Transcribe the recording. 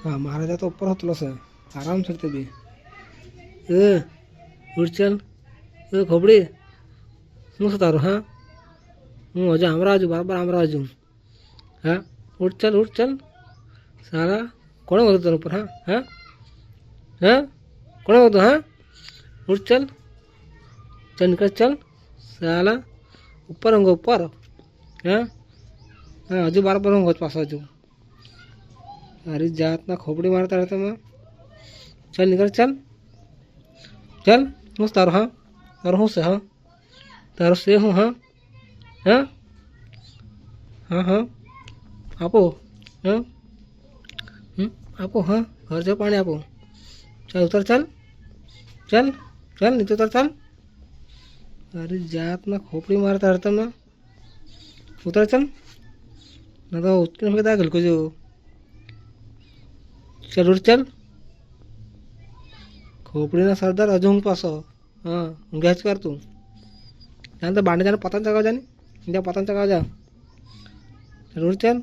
हाँ महाराजा तो ऊपर होतलो से आराम से ते भी ए उठ चल ए खोपड़ी हूँ तारो हाँ हूँ अजा हमरा आजू बराबर हमरा आजू हाँ उठ चल सारा कौन बोलते तेरे ऊपर हाँ हाँ हाँ कौन बोलते हाँ उठ चल चल निकल चल साला ऊपर होंगे ऊपर हाँ हाँ अजू बराबर होंगे पास अजू अरे जात ना खोपड़ी मारता रहता मैं चल निकल चल चल हूँ तारो हाँ तारो हूँ से हाँ तारो से हूँ हाँ हाँ हाँ हाँ आपो हाँ आपो हाँ घर जाओ पानी आपो चल उतर चल चल चल नीचे उतर चल अरे जात ना खोपड़ी मारता रहता मैं उतर चल ना तो उसके में क्या को जो चल उठ चल खोपड़ी ना सरदार अजून पास हाँ गैस कर तू जान तो बांधे जाने पतंग चगाओ जाने जा पतंग चगाओ जा चल उठ चल